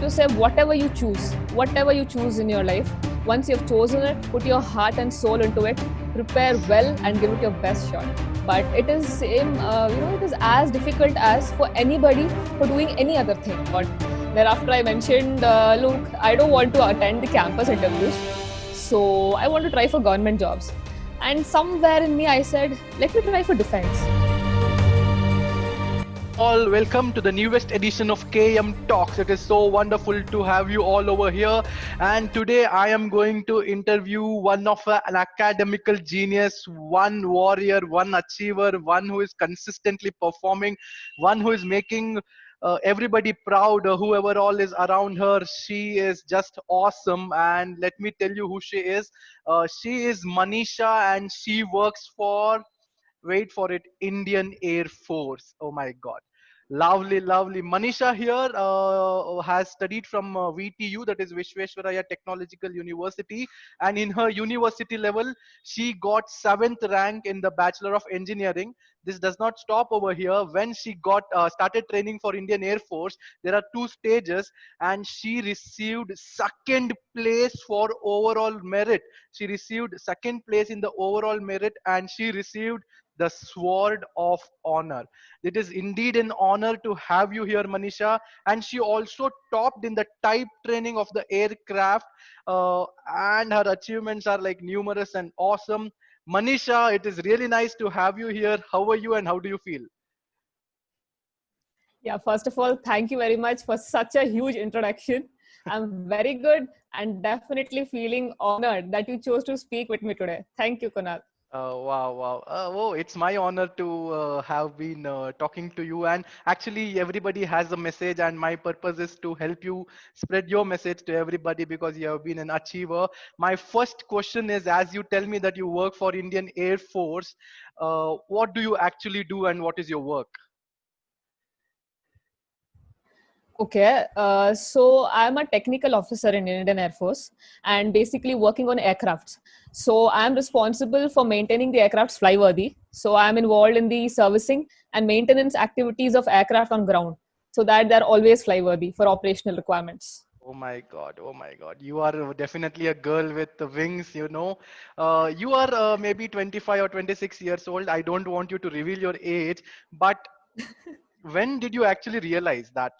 to say whatever you choose in your life, once you've chosen it, put your heart and soul into it, prepare well and give it your best shot. But it is it is as difficult as for anybody for doing any other thing. But thereafter I mentioned, look, I don't want to attend the campus interviews, so I want to try for government jobs. And somewhere in me I said, let me try for defense. All welcome to the newest edition of KM Talks. It is so wonderful to have you all over here. And today I am going to interview one of an academical genius, one warrior, one achiever, one who is consistently performing, one who is making everybody proud, whoever all is around her. She is just awesome. And let me tell you who she is. She is Manisha and she works for, wait for it, Indian Air Force. Oh my God. Lovely. Manisha here has studied from VTU, that is Vishwesvaraya Technological University, and in her university level, she got 7th rank in the Bachelor of Engineering. This does not stop over here. When she got started training for Indian Air Force, there are 2 stages, and she received 2nd place for overall merit. She received 2nd place in the overall merit, and she received the Sword of Honor. It is indeed an honor to have you here, Manisha. And she also topped in the type training of the aircraft, and her achievements are like numerous and awesome. Manisha, it is really nice to have you here. How are you and how do you feel? Yeah, first of all, thank you very much for such a huge introduction. I'm very good and definitely feeling honored that you chose to speak with me today. Thank you, Kunal. Wow. Oh, it's my honor to have been talking to you. And actually, everybody has a message, and my purpose is to help you spread your message to everybody because you have been an achiever. My first question is, as you tell me that you work for Indian Air Force, what do you actually do and what is your work? Okay, so I'm a technical officer in Indian Air Force and basically working on aircrafts. So I'm responsible for maintaining the aircrafts flyworthy. So I'm involved in the servicing and maintenance activities of aircraft on ground so that they're always flyworthy for operational requirements. Oh my God. You are definitely a girl with the wings, you know. You are maybe 25 or 26 years old. I don't want you to reveal your age, but when did you actually realize that,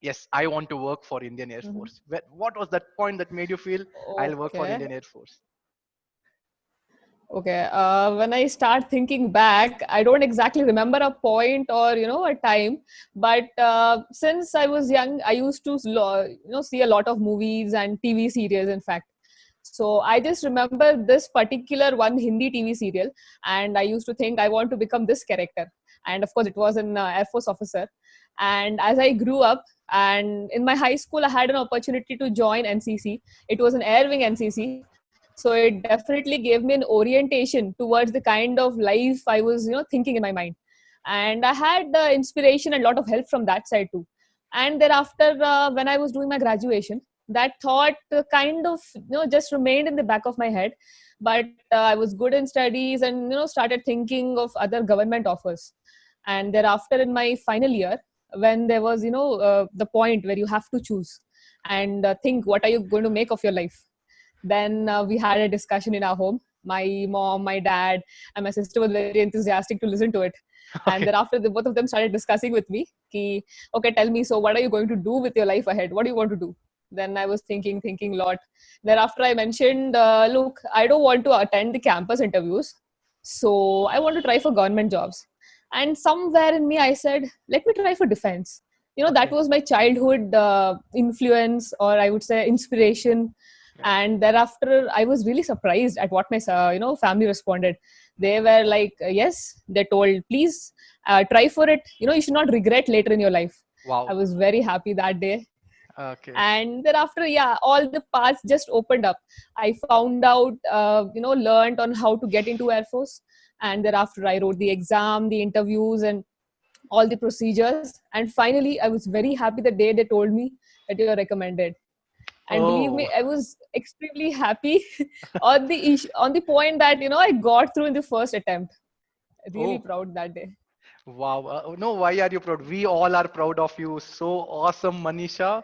yes, I want to work for Indian Air Mhm. Force? What was that point that made you feel I'll work for Okay. Indian Air Force? Okay. When I start thinking back, I don't exactly remember a point or a time, but since I was young, I used to see a lot of movies and TV serials. In fact, so I just remember this particular one Hindi TV serial, and I used to think I want to become this character. And of course, it was an Air Force officer. And as I grew up, and in my high school, I had an opportunity to join NCC. It was an Air Wing NCC, so it definitely gave me an orientation towards the kind of life I was thinking in my mind. And I had inspiration and a lot of help from that side too. And thereafter, when I was doing my graduation, that thought kind of just remained in the back of my head. But I was good in studies and started thinking of other government offers. And thereafter, in my final year, when there was the point where you have to choose and think what are you going to make of your life, then we had a discussion in our home. My mom, my dad, and my sister was very enthusiastic to listen to it. And Okay. thereafter, the both of them started discussing with me, ki, okay, tell me, so what are you going to do with your life ahead? What do you want to do? Then I was thinking a lot. Thereafter, I mentioned, look, I don't want to attend the campus interviews. So I want to try for government jobs. And somewhere in me, I said, let me try for defense. That Okay. was my childhood influence, or I would say inspiration. Yeah. And thereafter I was really surprised at what my family responded. They were like, yes, they told, please try for it, you should not regret later in your life. I Wow. was very happy that day. Okay. And thereafter, yeah, all the paths just opened up. I found out, learned on how to get into Air Force. And thereafter I wrote the exam, the interviews, and all the procedures. And finally I was very happy the day they told me that you're recommended. And believe me, Oh. I was extremely happy on the on the point that I got through in the first attempt. Really Oh. proud that day. Wow. No, why are you proud? We all are proud of you. So awesome, Manisha.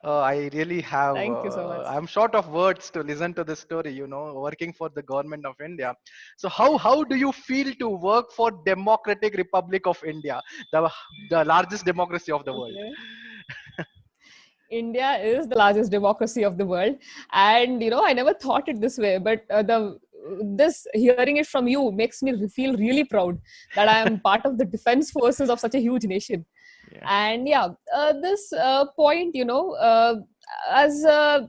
I really have, Thank you so much. I'm short of words to listen to this story, working for the government of India. So how do you feel to work for Democratic Republic of India, the largest democracy of the world? Okay. India is the largest democracy of the world, and I never thought it this way. But the this hearing it from you makes me feel really proud that I am part of the defense forces of such a huge nation. Yeah. And yeah, this point, as a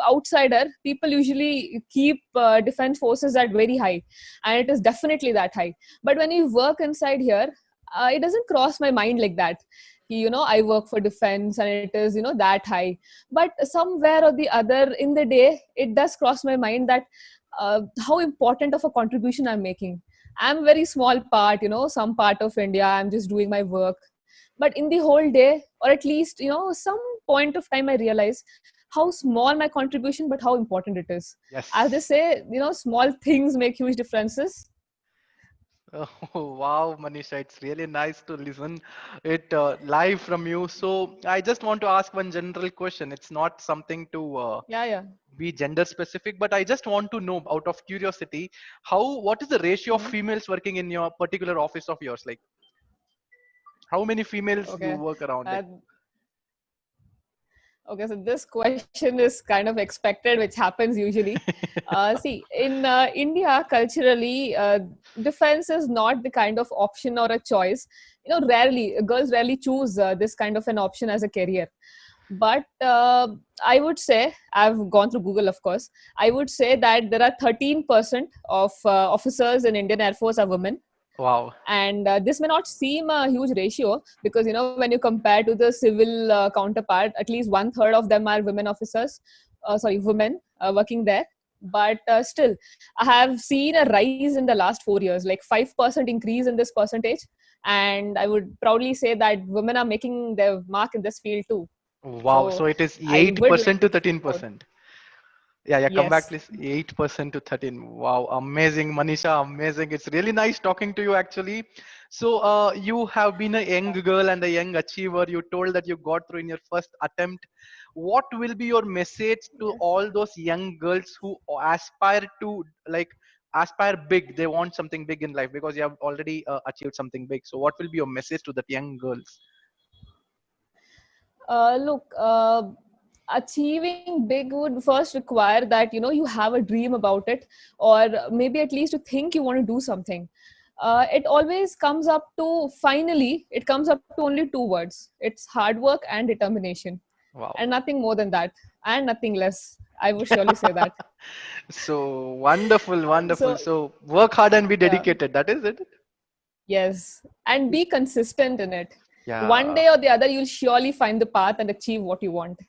outsider, people usually keep defense forces at very high, and it is definitely that high. But when you work inside here, it doesn't cross my mind like that. I work for defense and it is that high. But somewhere or the other in the day, it does cross my mind that how important of a contribution I'm making. I'm a very small part, some part of India. I'm just doing my work. But in the whole day, or at least, some point of time, I realize how small my contribution, but how important it is. As they Yes. say, small things make huge differences. Oh, wow, Manisha, it's really nice to listen it live from you. So I just want to ask one general question. It's not something to Yeah, yeah. be gender specific, but I just want to know out of curiosity, what is the ratio of Mhm. females working in your particular office of yours? Like, how many females you Okay. work around? Uh, Like, Okay, so this question is kind of expected, which happens usually. See, in India, culturally, defense is not the kind of option or a choice. Rarely, girls rarely choose this kind of an option as a career. But I would say, I've gone through Google, of course, I would say that there are 13% of officers in Indian Air Force are women. wow. And this may not seem a huge ratio because when you compare to the civil counterpart, at least one third of them are women officers, sorry, women working there. But still, I have seen a rise in the last 4 years, like 5% increase in this percentage. And I would proudly say that women are making their mark in this field too. Wow. So So it is I would like 8% to to feel proud. 13%. Yeah, come back, Yes. please. 8% to 13. Wow, amazing, Manisha, amazing. It's really nice talking to you, actually. So, you have been a young girl and a young achiever. You told that you got through in your first attempt. What will be your message to Yes. all those young girls who aspire to, like, aspire big? They want something big in life because you have already achieved something big. So, what will be your message to that young girls? Look, achieving big would first require that you have a dream about it, or maybe at least to think you want to do something. It always comes up to finally, it comes up to only two words. It's hard work and determination, Wow. and nothing more than that, and nothing less. I would surely say that. So wonderful, wonderful. So So work hard and be yeah, dedicated. That is it. yes, and be consistent in it. One Yeah, day or the other, you'll surely find the path and achieve what you want.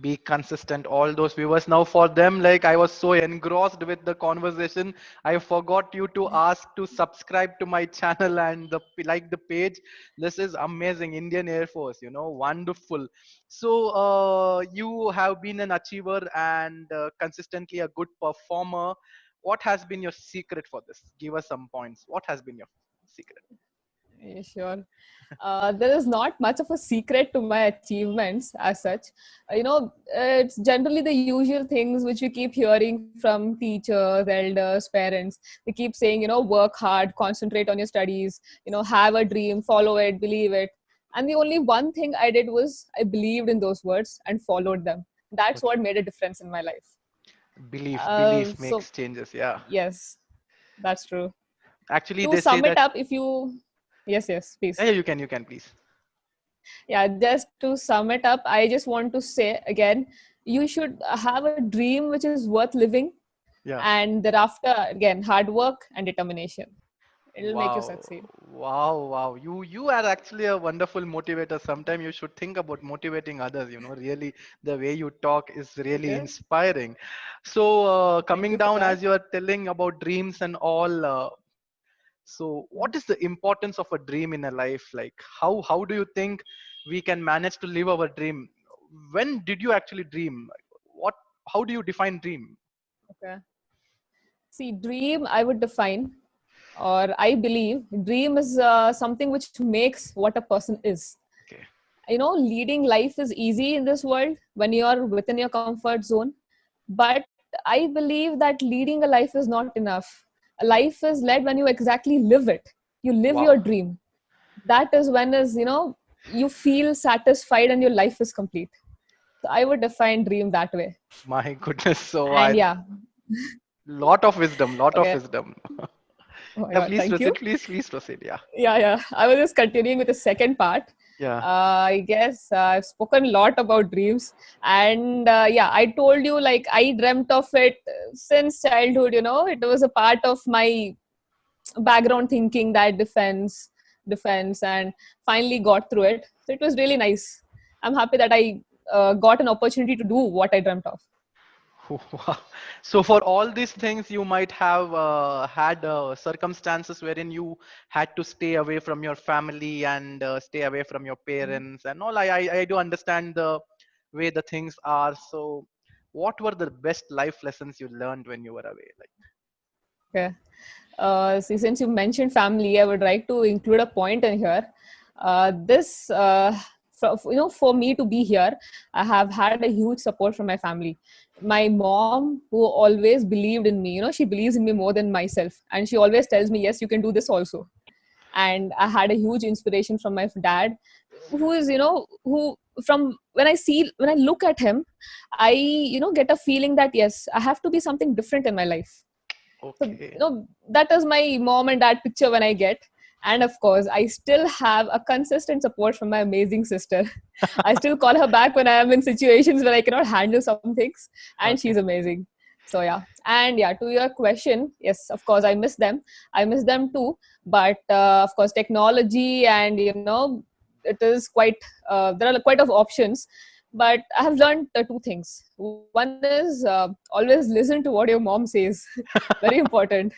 be consistent. All those viewers now for them, like I was so engrossed with the conversation, I forgot you to ask to subscribe to my channel and like the page. This is amazing, Indian Air Force. Wonderful. So you have been an achiever and consistently a good performer. What has been your secret for this? Give us some points. What has been your secret? Yeah, sure. There is not much of a secret to my achievements as such. It's generally the usual things which we keep hearing from teachers, elders, parents. They keep saying, work hard, concentrate on your studies, have a dream, follow it, believe it. And the only one thing I did was I believed in those words and followed them. That's what Okay. made a difference in my life. Belief So, makes changes. Yeah. yes, that's true. Actually, To they say sum it that. up, if you, yes, yes, Yeah, please. yeah, you can, please. Yeah, just to sum it up, I just want to say again, you should have a dream which is worth living, Yeah. and thereafter, again, hard work and determination. It'll make you Wow. succeed. Wow. You are actually a wonderful motivator. Sometimes you should think about motivating others. Really, the way you talk is really Okay. inspiring. So, Thank coming you for down that. as you are telling about dreams and all. So, what is the importance of a dream in a life? Like, how do you think we can manage to live our dream? When did you actually dream? What? How do you define dream? Okay. See, dream, I would define. or I believe dream is something which makes what a person is. Okay. Leading life is easy in this world when you're within your comfort zone, but I believe that leading a life is not enough. A life is led when you exactly live it. You live your Wow. dream. That is when is you feel satisfied and your life is complete. So I would define dream that way. My goodness. So And I yeah. lot of wisdom, lot of Okay. wisdom. Oh my Yeah, god, please thank proceed. you. Please proceed. Yeah. Yeah. I was just continuing with the second part. Yeah. I guess I've spoken a lot about dreams, and yeah, I told you like I dreamt of it since childhood. It was a part of my background thinking that defense, and finally got through it. So it was really nice. I'm happy that I got an opportunity to do what I dreamt of. Wow. So for all these things, you might have had circumstances wherein you had to stay away from your family and stay away from your parents and all. I do understand the way the things are. So what were the best life lessons you learned when you were away? Like, Okay. See, since you mentioned family, I would like to include a point in here. This, for me to be here, I have had a huge support from my family. My mom, who always believed in me, she believes in me more than myself, and she always tells me, "Yes, you can do this also." And I had a huge inspiration from my dad, who is, who from when I look at him, I get a feeling that yes, I have to be something different in my life. So, okay. that is my mom and dad picture when I get. And of course, I still have a consistent support from my amazing sister. I still call her back when I am in situations where I cannot handle some things, and she's Okay. amazing. So yeah, and yeah, to your question, yes, of course, I miss them. I miss them too. But of course, technology and it is quite. There are quite of options, but I have learned two things. One is always listen to what your mom says. Very important.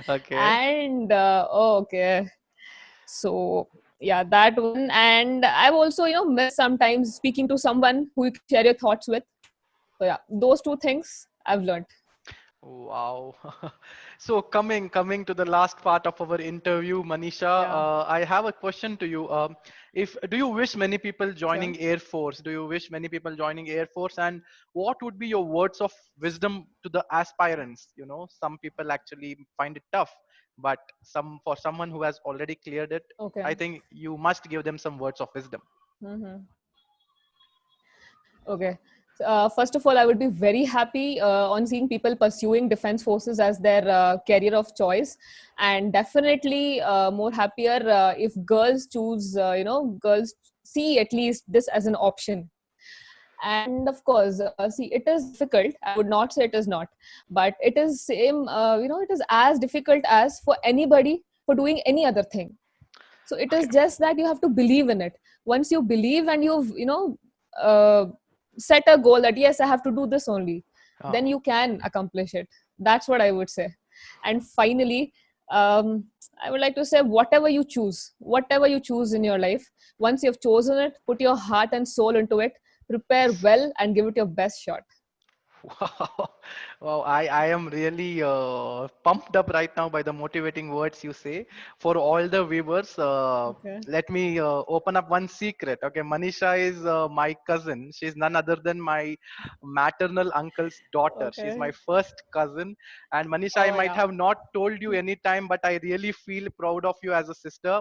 Okay. And oh, okay, so yeah, that one. And I've also missed sometimes speaking to someone who you can share your thoughts with. So yeah, those two things I've learned. Wow. So coming to the last part of our interview, Manisha, Yeah, I have a question to you. If do you wish many people sure. joining Air Force? Do you wish many people joining Air Force? And what would be your words of wisdom to the aspirants? Some people actually find it tough, but for someone who has already cleared it, Okay. I think you must give them some words of wisdom. Mm-hmm. Okay. First of all, I would be very happy on seeing people pursuing defense forces as their career of choice, and definitely more happier if girls choose, girls see at least this as an option. And of course, see, it is difficult. I would not say it is not, but it is same. It is as difficult as for anybody for doing any other thing. So it is Okay. just that you have to believe in it. Once you believe and you've uh, set a goal that yes, I have to do this only, then Oh, you can accomplish it. That's what I would say. And finally, I would like to say, whatever you choose in your life, once you've chosen it, put your heart and soul into it, prepare well, and give it your best shot. wow. Wow, I am really pumped up right now by the motivating words you say. For all the viewers, Okay. let me open up one secret. Okay, Manisha is my cousin. She's none other than my maternal uncle's daughter. She's my Okay. first cousin. And Manisha, I Oh might yeah. have not told you any time, but I really feel proud of you as a sister.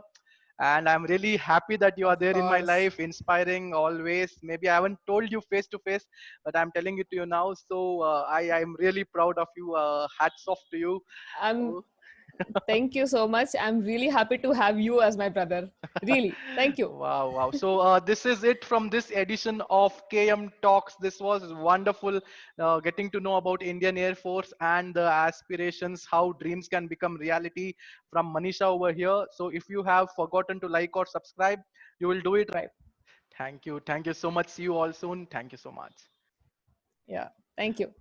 And I'm really happy that you are Of there in my course. life, inspiring always. Maybe I haven't told you face to face, but I'm telling it to you now. So I'm really proud of you. Hats off to you. I'm Oh, Thank you so much. I'm really happy to have you as my brother. Really. Thank you. wow, wow. So this is it from this edition of KM Talks. This was wonderful getting to know about Indian Air Force and the aspirations, how dreams can become reality from Manisha over here. So if you have forgotten to like or subscribe, you will do it. Right. Thank you. Thank you so much. See you all soon. Thank you so much. Yeah. Thank you.